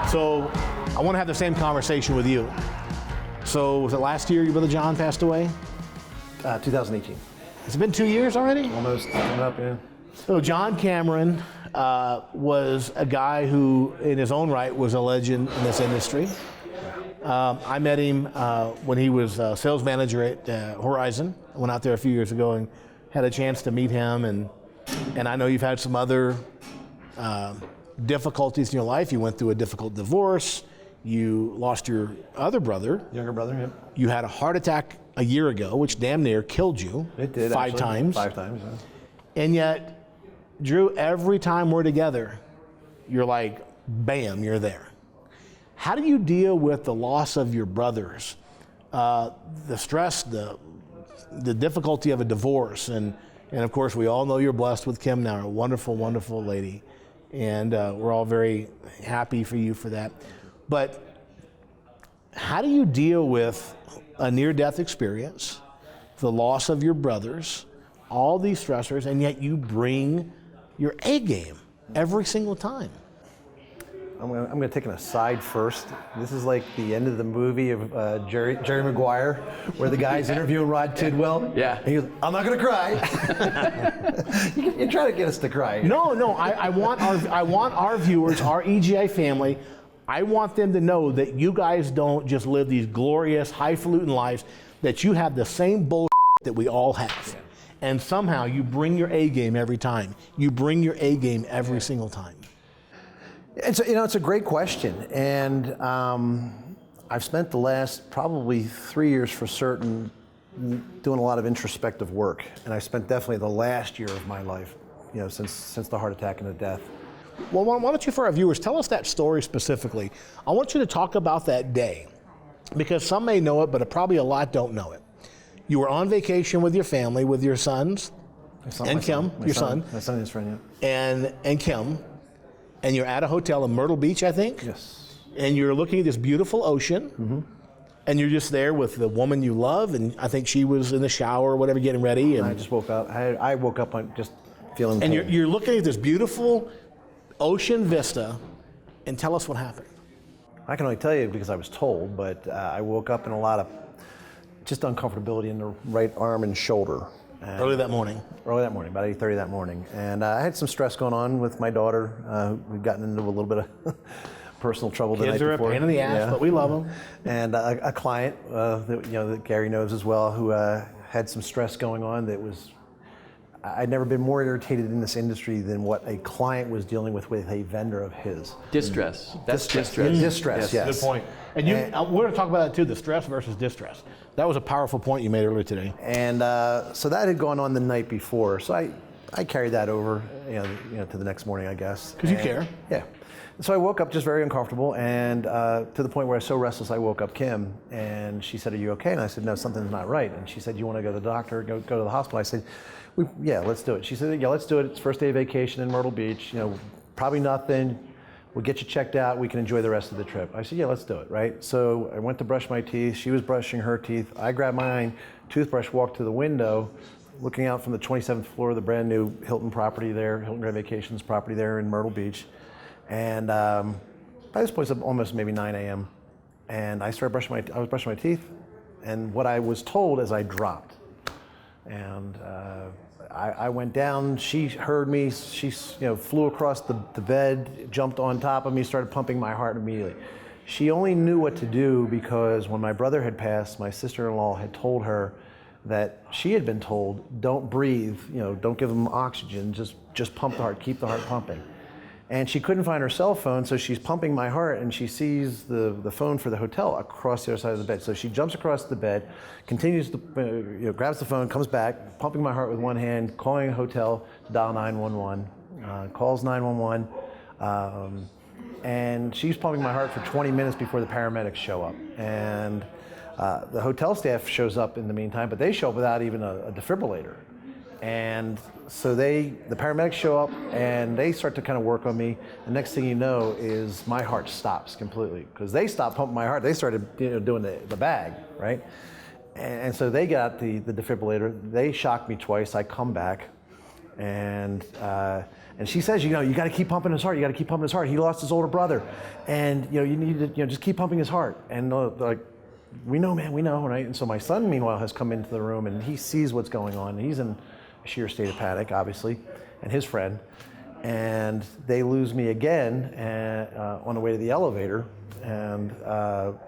So I want to have the same conversation with you. So was it last year your brother John passed away? 2018. It's been 2 years already? Almost coming up, yeah. So John Cameron was a guy who, in his own right, was a legend in this industry. I met him when he was sales manager at Horizon. I went out there a few years ago and had a chance to meet him. And I know you've had some other difficulties in your life. You went through a difficult divorce. You lost your other brother. Younger brother, yep. You had a heart attack a year ago, which damn near killed you. It did, five actually. times. 5 times, yeah. And yet, Drew, every time we're together, you're like, bam, you're there. How do you deal with the loss of your brothers, the stress, the difficulty of a divorce, and of course we all know you're blessed with Kim now, a wonderful, wonderful lady, and we're all very happy for you for that. But how do you deal with a near-death experience, the loss of your brothers, all these stressors, and yet you bring your A game every single time? I'm going to take an aside first. This is like the end of the movie of Jerry Maguire, where the guy's interviewing Rod Tidwell. Yeah. And he goes, I'm not going to cry. You're trying to get us to cry. No. I want our viewers, our EGI family, I want them to know that you guys don't just live these glorious, highfalutin lives, that you have the same bullshit that we all have. Yeah. And somehow you bring your A game every time. You bring your A game every single time. It's a great question, and I've spent the last probably 3 years for certain doing a lot of introspective work, and I spent definitely the last year of my life, since the heart attack and the death. Well, why don't you, for our viewers, tell us that story specifically. I want you to talk about that day, because some may know it, but probably a lot don't know it. You were on vacation with your family, with your sons, and Kim, your son. My son and his friend, yeah. And Kim. And you're at a hotel in Myrtle Beach, I think? Yes. And you're looking at this beautiful ocean, mm-hmm. and you're just there with the woman you love, and I think she was in the shower or whatever, getting ready. And I just woke up. I woke up just feeling And pain. you're looking at this beautiful ocean vista, and tell us what happened. I can only tell you because I was told, but I woke up in a lot of just uncomfortability in the right arm and shoulder. Early that morning, about 8:30 that morning. And I had some stress going on with my daughter. We've gotten into a little bit of personal trouble the night before. Kids are a pain in the ass, but we love them. And a client that Gary knows as well, who had some stress going on that was, I'd never been more irritated in this industry than what a client was dealing with a vendor of his. Distress. That's distress. Distress, yes. Good point. And we're going to talk about that too, the stress versus distress. That was a powerful point you made earlier today. And so that had gone on the night before. So I carried that over, to the next morning, I guess. Because you care. Yeah. So I woke up just very uncomfortable, and to the point where I was so restless, I woke up Kim, and she said, "Are you okay?" And I said, "No, something's not right." And she said, "You want to go to the doctor, go to the hospital?" I said, "Yeah, let's do it." She said, "Yeah, let's do it. It's first day of vacation in Myrtle Beach. Probably nothing. We'll get you checked out. We can enjoy the rest of the trip." I said, "Yeah, let's do it." Right. So I went to brush my teeth. She was brushing her teeth. I grabbed my toothbrush, walked to the window, looking out from the 27th floor of the brand new Hilton property there, Hilton Grand Vacations property there in Myrtle Beach. And by this point, it's almost maybe 9 a.m. And I was brushing my teeth, and what I was told is I dropped. And I went down, she heard me, she flew across the bed, jumped on top of me, started pumping my heart immediately. She only knew what to do because when my brother had passed, my sister-in-law had told her that she had been told, don't breathe, don't give them oxygen, just pump the heart, keep the heart pumping. And she couldn't find her cell phone, so she's pumping my heart, and she sees the phone for the hotel across the other side of the bed. So she jumps across the bed, continues to, grabs the phone, comes back, pumping my heart with one hand, calling a hotel to dial 911, calls 911, and she's pumping my heart for 20 minutes before the paramedics show up. And the hotel staff shows up in the meantime, but they show up without even a defibrillator. And so the paramedics show up and they start to kind of work on me. The next thing you know is my heart stops completely because they stopped pumping my heart. They started doing the bag, right? And so they got the defibrillator. They shocked me twice. I come back And she says, you got to keep pumping his heart. You got to keep pumping his heart. He lost his older brother, and you need to just keep pumping his heart. And they're like, we know, man, we know, right? And so my son, meanwhile, has come into the room, and he sees what's going on. And he's in a sheer state of panic, obviously, and his friend. And they lose me again on the way to the elevator, and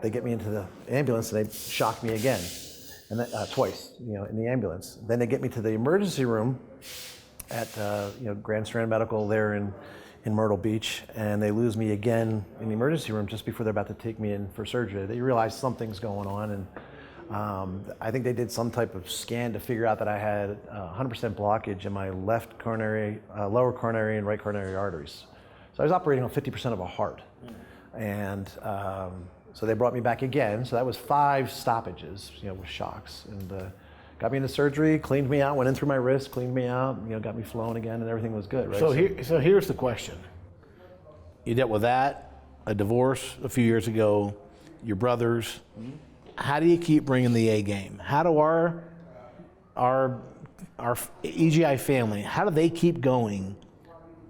they get me into the ambulance, and they shock me again, and twice, in the ambulance. Then they get me to the emergency room at Grand Strand Medical there in Myrtle Beach, and they lose me again in the emergency room just before they're about to take me in for surgery. They realize something's going on, and I think they did some type of scan to figure out that I had 100% blockage in my left coronary, lower coronary, and right coronary arteries. So I was operating on 50% of a heart. And so they brought me back again. So that was 5 stoppages, with shocks. And got me into surgery, cleaned me out, went in through my wrist, cleaned me out, got me flowing again, and everything was good, right? So here's the question. You dealt with that, a divorce a few years ago, your brothers. Mm-hmm. How do you keep bringing the A game? How do our EGI family, how do they keep going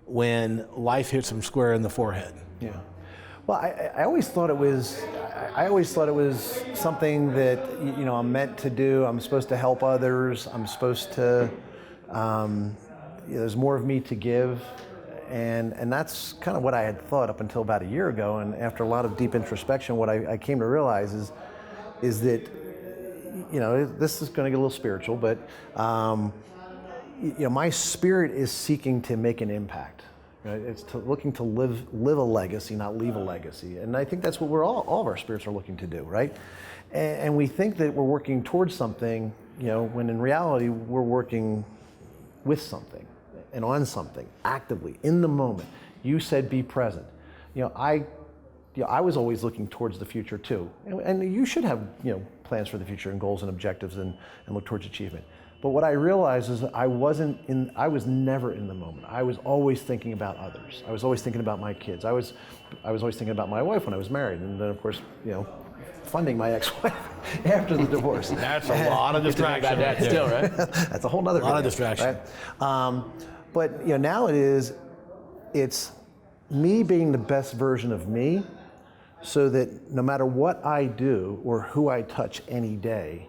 when life hits them square in the forehead? Yeah. Well, I always thought it was something that I'm meant to do. I'm supposed to help others. I'm supposed to. There's more of me to give, and that's kind of what I had thought up until about a year ago. And after a lot of deep introspection, what I came to realize is that this is going to get a little spiritual, but my spirit is seeking to make an impact. Right? It's looking to live a legacy, not leave a legacy. And I think that's what all of our spirits are looking to do, right? And we think that we're working towards something, when in reality we're working with something and on something actively in the moment. You said be present. I was always looking towards the future too, and you should have plans for the future and goals and objectives and look towards achievement. But what I realized is that I was never in the moment. I was always thinking about others. I was always thinking about my kids. I was always thinking about my wife when I was married, and then of course, funding my ex-wife after the divorce. That's a lot of distraction. That still, right? That's a whole nother. A lot of distraction. Right? But now it's me being the best version of me, so that no matter what I do or who I touch any day,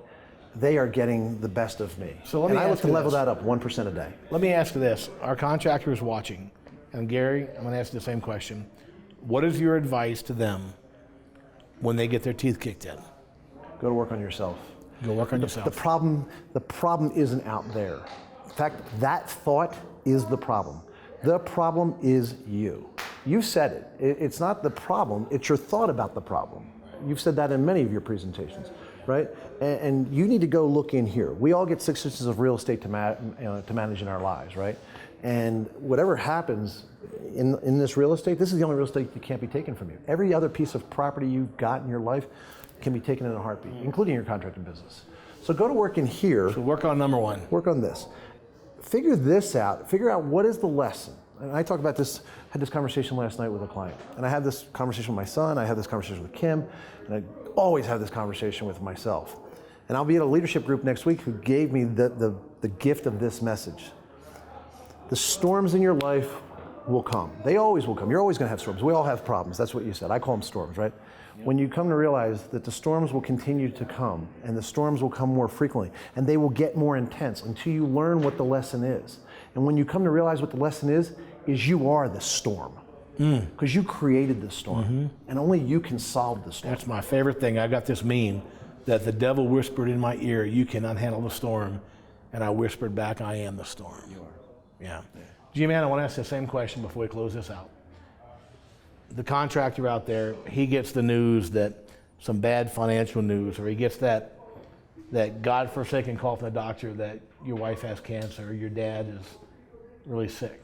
they are getting the best of me. So I look to level that up 1% a day. Let me ask you this. Our contractor is watching. And Gary, I'm going to ask you the same question. What is your advice to them when they get their teeth kicked in? Go to work on yourself. Go work on yourself. The problem isn't out there. In fact, that thought is the problem. The problem is you. You said it. It's not the problem, it's your thought about the problem. You've said that in many of your presentations. Right? And you need to go look in here. We all get 6 inches of real estate to manage in our lives, right? And whatever happens in this real estate, this is the only real estate that can't be taken from you. Every other piece of property you've got in your life can be taken in a heartbeat, including your contracting business. So go to work in here. So work on number 1. Work on this. Figure this out. Figure out what is the lesson. And I talked about this, had this conversation last night with a client. And I had this conversation with my son, I had this conversation with Kim, and I always have this conversation with myself. And I'll be at a leadership group next week who gave me the gift of this message. The storms in your life will come. They always will come. You're always going to have storms. We all have problems. That's what you said. I call them storms, right? Yep. When you come to realize that the storms will continue to come, and the storms will come more frequently, and they will get more intense until you learn what the lesson is. And when you come to realize what the lesson is you are the storm. Because you created the storm, and only you can solve the storm. That's my favorite thing. I got this meme that the devil whispered in my ear, "You cannot handle the storm," and I whispered back, "I am the storm." You are. Yeah. G-Man, I want to ask the same question before we close this out. The contractor out there, he gets the news that some bad financial news, or he gets that God-forsaken call from the doctor that your wife has cancer or your dad is really sick.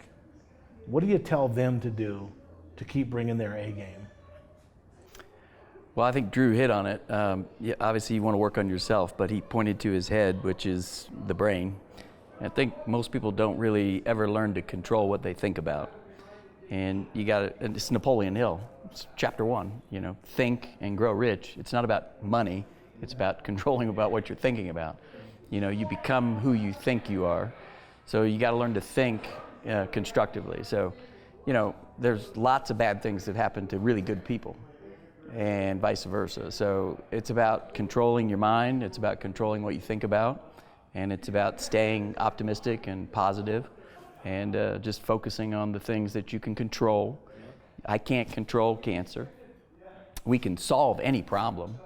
What do you tell them to do to keep bringing their A game? Well, I think Drew hit on it. Obviously, you want to work on yourself, but he pointed to his head, which is the brain. I think most people don't really ever learn to control what they think about. And it's Napoleon Hill. It's chapter 1, think and grow rich. It's not about money. It's about controlling about what you're thinking about. You become who you think you are. So you got to learn to think constructively. So, you know, there's lots of bad things that happen to really good people, and vice versa. So it's about controlling your mind, it's about controlling what you think about, and it's about staying optimistic and positive, and just focusing on the things that you can control. I can't control cancer. We can solve any problem.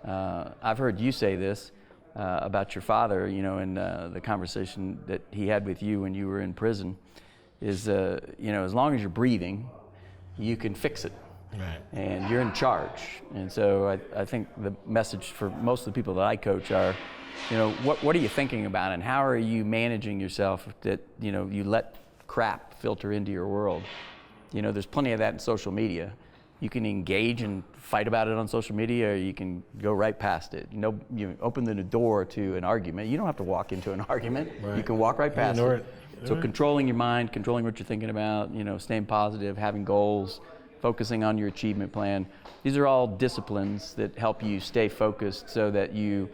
I've heard you say this about your father, you know, in the conversation that he had with you when you were in prison, is, you know, as long as you're breathing, you can fix it. Right. And you're in charge. And so I think the message for most of the people that I coach are, you know, what are you thinking about, and how are you managing yourself that, you know, you let crap filter into your world. You know, there's plenty of that in social media. You can engage and fight about it on social media, or you can go right past it. You open the door to an argument. You don't have to walk into an argument. Right. You can walk right past it. So controlling your mind, controlling what you're thinking about, you know, staying positive, having goals, focusing on your achievement plan. These are all disciplines that help you stay focused so that you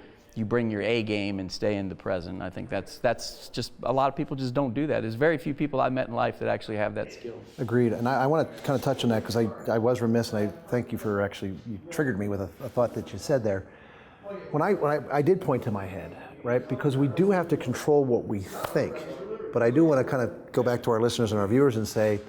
bring your A game and stay in the present. I think that's just, a lot of people just don't do that. There's very few people I've met in life that actually have that skill. Agreed. And I want to kind of touch on that because I was remiss, and I thank you for actually, you triggered me with a thought that you said there. When I did point to my head, right? Because we do have to control what we think. But I do want to kind of go back to our listeners and our viewers and say,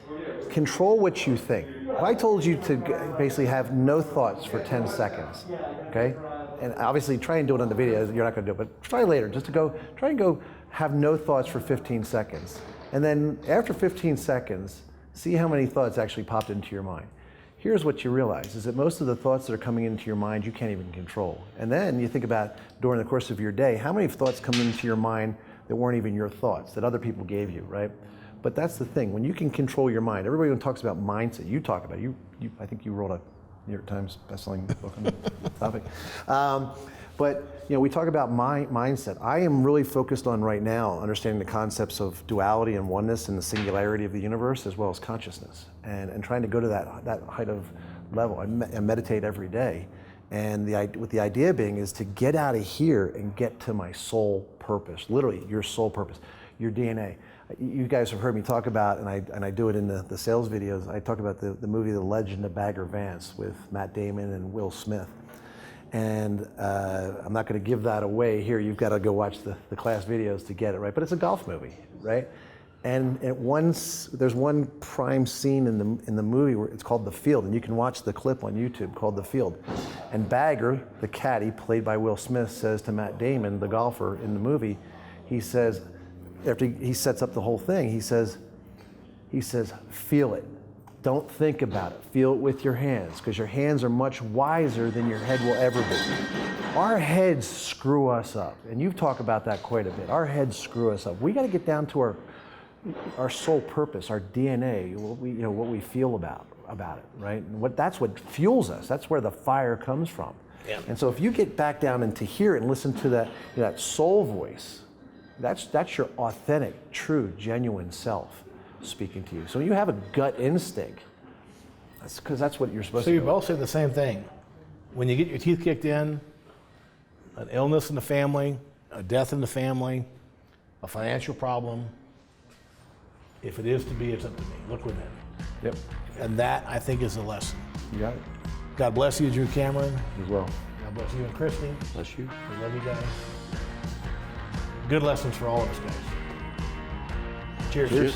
control what you think. If I told you to basically have no thoughts for 10 seconds, okay? And obviously try and do it on the video, you're not going to do it, but try later, just to try and go have no thoughts for 15 seconds. And then after 15 seconds, see how many thoughts actually popped into your mind. Here's what you realize, is that most of the thoughts that are coming into your mind, you can't even control. And then you think about, during the course of your day, how many thoughts come into your mind that weren't even your thoughts, that other people gave you, right? But that's the thing, when you can control your mind, everybody who talks about mindset, you talk about it, I think you wrote a New York Times bestselling book on the topic. But you know, we talk about mindset. I am really focused on right now understanding the concepts of duality and oneness and the singularity of the universe, as well as consciousness, and trying to go to that height of level. I meditate every day, and with the idea being is to get out of here and get to my soul purpose, literally your soul purpose, your DNA. You guys have heard me talk about, and I do it in the sales videos, I talk about the movie The Legend of Bagger Vance with Matt Damon and Will Smith. And I'm not going to give that away here. You've got to go watch the class videos to get it, right? But it's a golf movie, right? And there's one prime scene in the movie where it's called The Field, and you can watch the clip on YouTube called The Field. And Bagger, the caddy, played by Will Smith, says to Matt Damon, the golfer in the movie, he says, after he sets up the whole thing, he says, feel it. Don't think about it. Feel it with your hands, because your hands are much wiser than your head will ever be. Our heads screw us up, and you've talked about that quite a bit. Our heads screw us up. We got to get down to our soul purpose, our DNA, what we feel about it, right? And that's what fuels us. That's where the fire comes from. Yeah. And so if you get back down into here and listen to that soul voice, that's your authentic, true, genuine self speaking to you. So you have a gut instinct. That's because that's what you're supposed to do. So you both say the same thing. When you get your teeth kicked in, an illness in the family, a death in the family, a financial problem, if it is to be, it's up to me. Look within. Yep. And that, I think, is the lesson. You got it. God bless you, Drew Cameron. As well. God bless you and Christy. Bless you. We love you guys. Good lessons for all of us, guys. Cheers. Cheers.